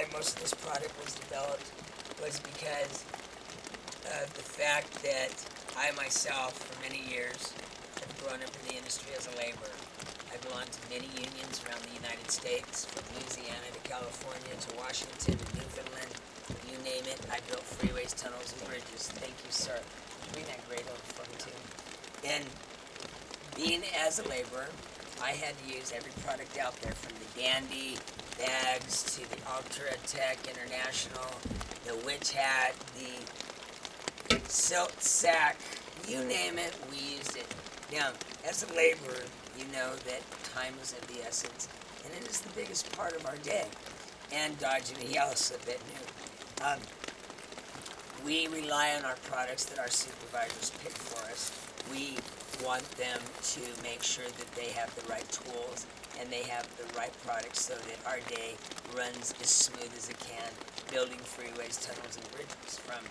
why most of this product was developed was because of the fact that I myself, for many years, have grown up in the industry as a laborer. I belong to many unions around the United States, from Louisiana to California to Washington to Newfoundland, you name it. I built freeways, tunnels, and bridges. Thank you, sir. Bring that grade over for me, too. And being as a laborer, I had to use every product out there, from the Dandy bags to the Ultra Tech International, the witch hat, the silk sack, you name it, we used it. Now, as a laborer, you know that time is of the essence, and it is the biggest part of our day. And dodging a yellow slip at noon. We rely on our products that our supervisors pick for us. We want them to make sure that they have the right tools and they have the right products so that our day runs as smooth as it can, building freeways, tunnels, and bridges from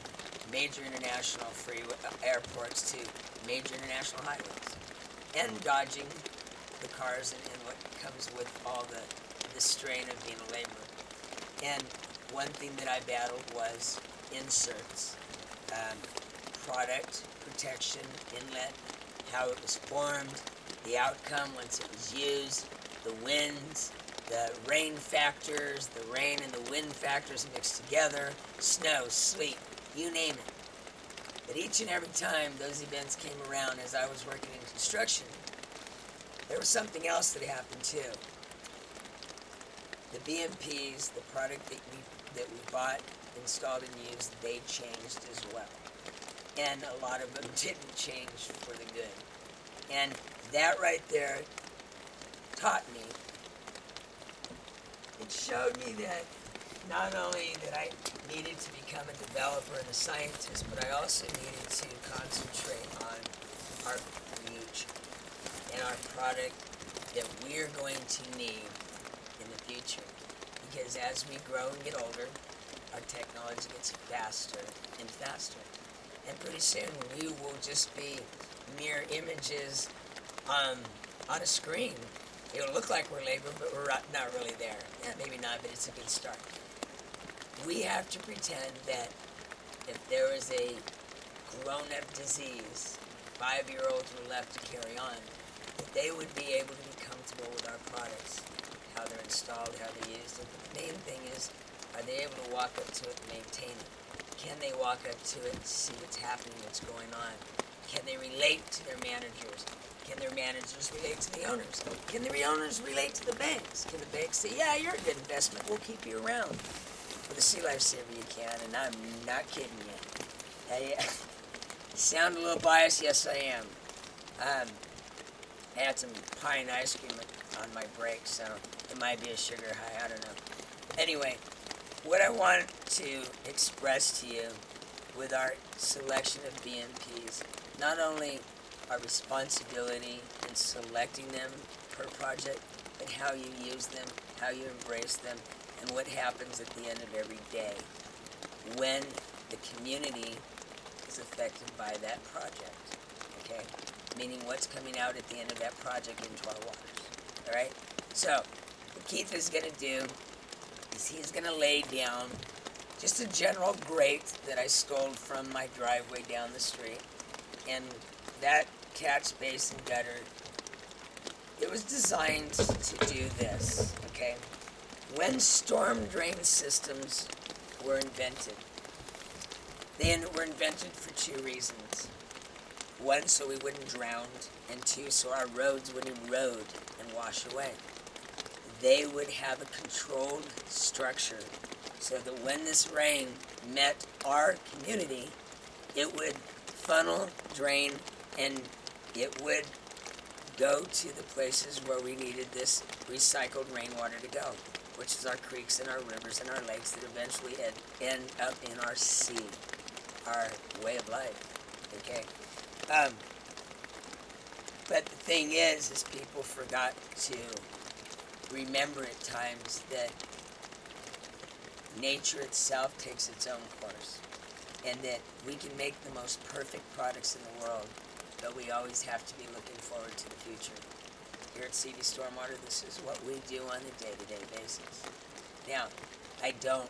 major international airports to major international highways, and dodging the cars and what comes with all the strain of being a laborer. And one thing that I battled was inserts, product protection, inlet, how it was formed, the outcome once it was used, the winds, the rain factors, the rain and the wind factors mixed together, snow, sleet, you name it. But each and every time those events came around as I was working in construction, there was something else that happened too. The BMPs, the product that we bought, installed, and used, they changed as well. And a lot of them didn't change for the good. And that right there taught me, it showed me that not only that I needed to become a developer and a scientist, but I also needed to concentrate on our future and our product that we're going to need in the future. Because as we grow and get older, our technology gets faster and faster. And pretty soon we will just be mere images on a screen. It'll look like we're labor, but we're not really there. Yeah, maybe not, but it's a good start. We have to pretend that if there is a grown-up disease, 5-year-olds were left to carry on, that they would be able to be comfortable with our products, how they're installed, how they're used. And the main thing is, are they able to walk up to it and maintain it? Can they walk up to it and see what's happening, what's going on? Can they relate to their managers? Can their managers relate to the owners? Can the owners relate to the banks? Can the banks say, yeah, you're a good investment, we'll keep you around with a sea life saver you can, and I'm not kidding you. I sound a little biased, yes I am. I had some pie and ice cream on my break, so it might be a sugar high, I don't know. Anyway, what I want to express to you with our selection of BMPs, not only our responsibility in selecting them per project, but how you use them, how you embrace them, and what happens at the end of every day when the community is affected by that project, okay? Meaning what's coming out at the end of that project into our waters, all right? So, what Keith is going to do is he's going to lay down just a general grate that I stole from my driveway down the street, and that catch basin gutter, it was designed to do this, okay? When storm drain systems were invented, they were invented for two reasons. One, so we wouldn't drown, and two, so our roads wouldn't erode and wash away. They would have a controlled structure so that when this rain met our community, it would funnel, drain, and it would go to the places where we needed this recycled rainwater to go, which is our creeks and our rivers and our lakes that eventually end up in our sea, our way of life, okay? But the thing is people forgot to remember at times that nature itself takes its own course, and that we can make the most perfect products in the world, but we always have to be looking forward to the future. Here at CD Stormwater, this is what we do on a day-to-day basis. Now, I don't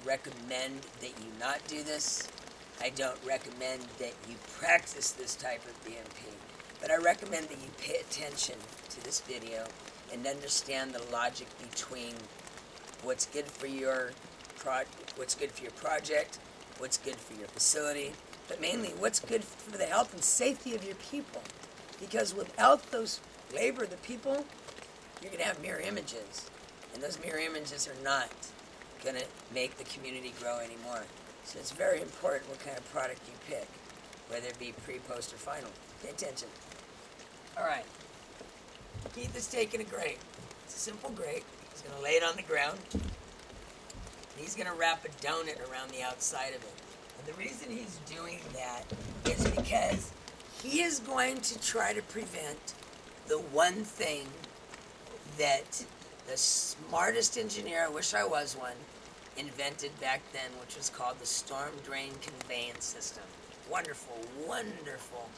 recommend that you not do this. I don't recommend that you practice this type of BMP. But I recommend that you pay attention to this video and understand the logic between what's good for your project, what's good for your facility, but mainly what's good for the health and safety of your people. Because without those labor, the people, you're going to have mirror images. And those mirror images are not going to make the community grow anymore. So it's very important what kind of product you pick, whether it be pre, post, or final. Pay attention. All right. Keith is taking a grate. It's a simple grate. He's going to lay it on the ground. He's going to wrap a donut around the outside of it. And the reason he's doing that is because he is going to try to prevent the one thing that the smartest engineer, I wish I was one, invented back then, which was called the storm drain conveyance system. Wonderful, wonderful,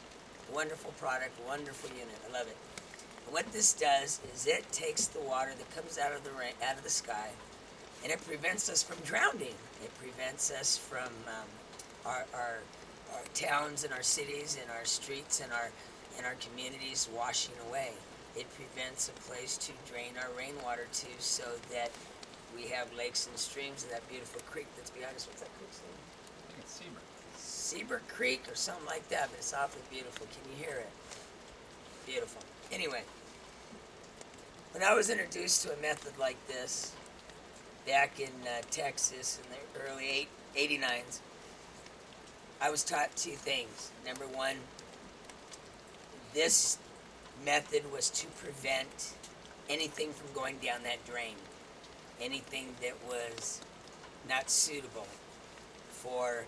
wonderful product, wonderful unit. I love it. And what this does is it takes the water that comes out of the rain, out of the sky, and it prevents us from drowning. It prevents us from our towns and our cities and our streets and our communities washing away. It prevents a place to drain our rainwater to, so that we have lakes and streams and that beautiful creek that's behind us. What's that creek's name? I think it's Seabrook. Seabrook Creek or something like that, but it's awfully beautiful. Can you hear it? Beautiful. Anyway, when I was introduced to a method like this back in Texas in the early 89s, I was taught two things. Number one, this method was to prevent anything from going down that drain. Anything that was not suitable for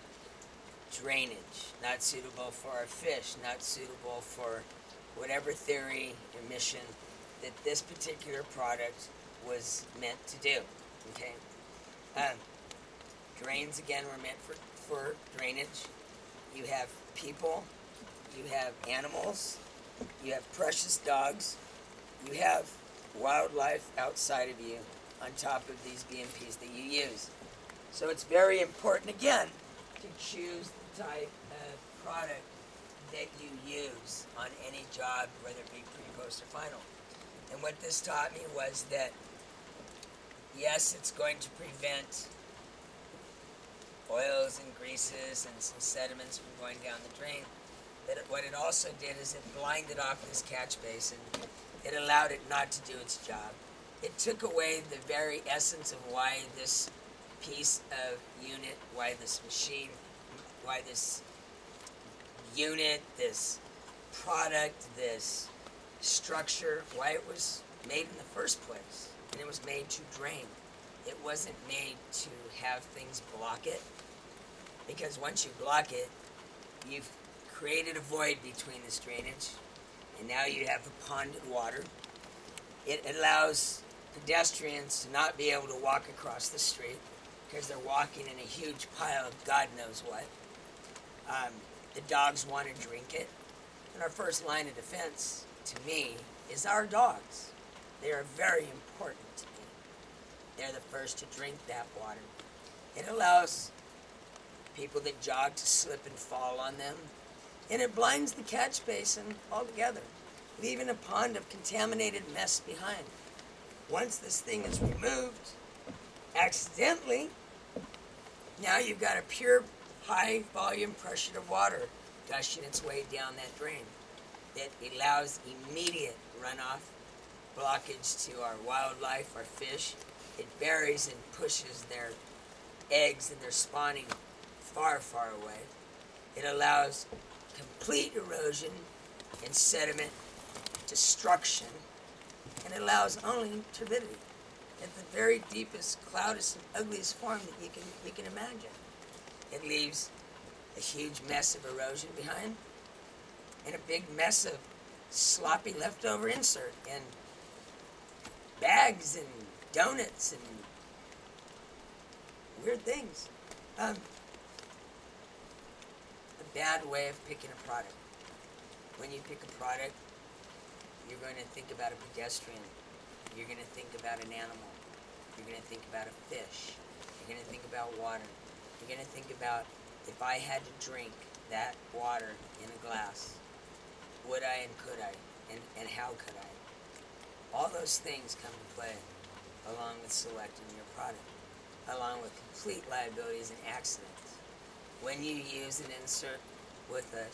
drainage, not suitable for our fish, not suitable for whatever theory or mission that this particular product was meant to do. Okay? Drains, again, were meant for drainage. You have people, you have animals, you have precious dogs, you have wildlife outside of you on top of these BMPs that you use. So it's very important, again, to choose the type of product that you use on any job, whether it be pre, post, or final. And what this taught me was that, yes, it's going to prevent oils and greases and some sediments from going down the drain. But what it also did is it blinded off this catch basin. It allowed it not to do its job. It took away the very essence of why this piece of unit, why this machine, why this unit, this product, this structure, why it was made in the first place. And it was made to drain. It wasn't made to have things block it, because once you block it, you've created a void between this drainage, and now you have the ponded water. It allows pedestrians to not be able to walk across the street because they're walking in a huge pile of God knows what. The dogs want to drink it. And our first line of defense, to me, is our dogs. They are very important to me. They're the first to drink that water. It allows people that jog to slip and fall on them. And it blinds the catch basin altogether, leaving a pond of contaminated mess behind. Once this thing is removed, accidentally, now you've got a pure, high volume pressure of water gushing its way down that drain. It allows immediate runoff, blockage to our wildlife, our fish. It buries and pushes their eggs and their spawning far, far away. It allows complete erosion and sediment destruction, and it allows only turbidity at the very deepest, cloudest, and ugliest form that you can imagine. It leaves a huge mess of erosion behind, and a big mess of sloppy leftover insert, and bags and donuts and weird things. A bad way of picking a product. When you pick a product, you're going to think about a pedestrian. You're going to think about an animal. You're going to think about a fish. You're going to think about water. You're going to think about, if I had to drink that water in a glass, would I and could I? And how could I? All those things come to play along with selecting your product, along with complete liabilities and accidents. When you use an insert with a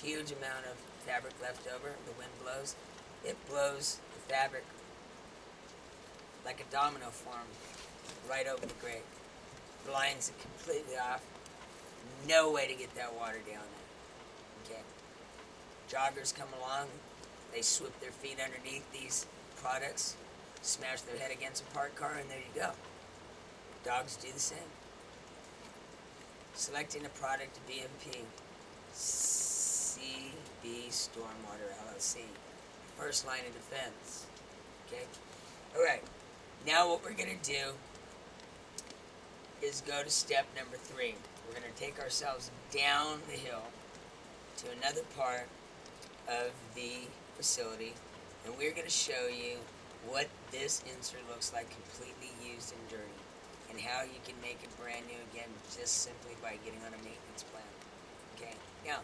huge amount of fabric left over, the wind blows, it blows the fabric like a domino form right over the grate. Blinds it completely off. No way to get that water down there. Okay. Joggers come along, they swoop their feet underneath these products, smash their head against a parked car, and there you go. Dogs do the same. Selecting a product BMP, CB Stormwater LLC, first line of defense. Okay? Alright, now what we're going to do is go to step number 3. We're going to take ourselves down the hill to another part of the facility, and we're going to show you what this insert looks like completely used and dirty, and how you can make it brand new again just simply by getting on a maintenance plan. Okay, now,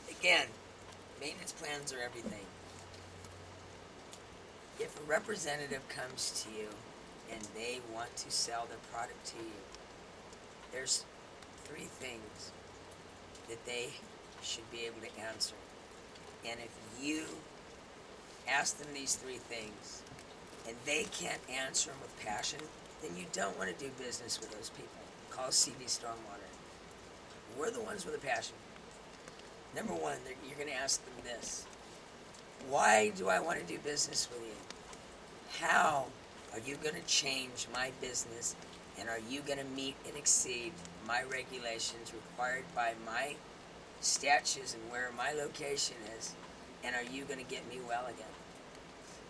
again, maintenance plans are everything. If a representative comes to you and they want to sell their product to you, there's 3 things that they should be able to answer. And if you ask them these 3 things and they can't answer them with passion, then you don't want to do business with those people. Call CB Stormwater. We're the ones with a passion. Number 1, you're going to ask them this: why do I want to do business with you? How are you going to change my business, and are you going to meet and exceed my regulations required by my statutes and where my location is, and are you going to get me well again?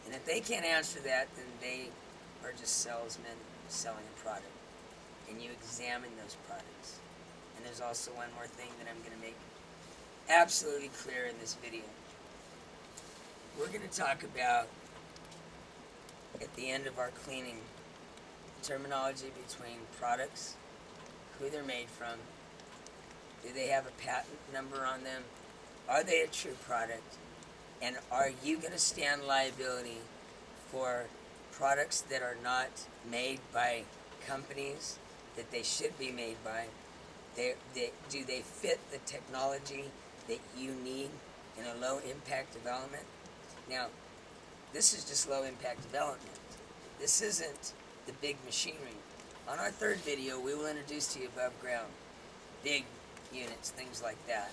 And if they can't answer that, then they are just salesmen selling a product. And you examine those products. And there's also one more thing that I'm going to make absolutely clear in this video. We're going to talk about, at the end of our cleaning, terminology between products, who they're made from, do they have a patent number on them, are they a true product, and are you going to stand liability for products that are not made by companies that they should be made by? Do they fit the technology that you need in a low impact development? Now, this is just low impact development. This isn't the big machinery. On our 3rd video, we will introduce to you above ground big units, things like that,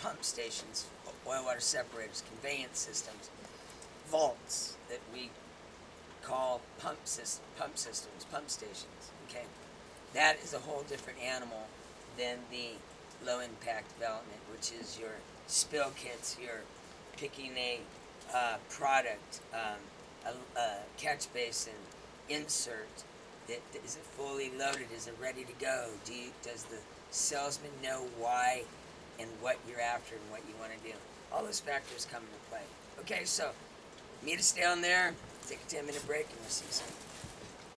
pump stations, oil water separators, conveyance systems, vaults that we call pump stations, okay? That is a whole different animal than the low impact development, which is your spill kits, your picking a product, a catch basin, insert, that is it fully loaded, is it ready to go, does the salesman know why and what you're after and what you want to do? All those factors come into play. Okay, so meet us down there, take a 10-minute break, and we'll see you soon.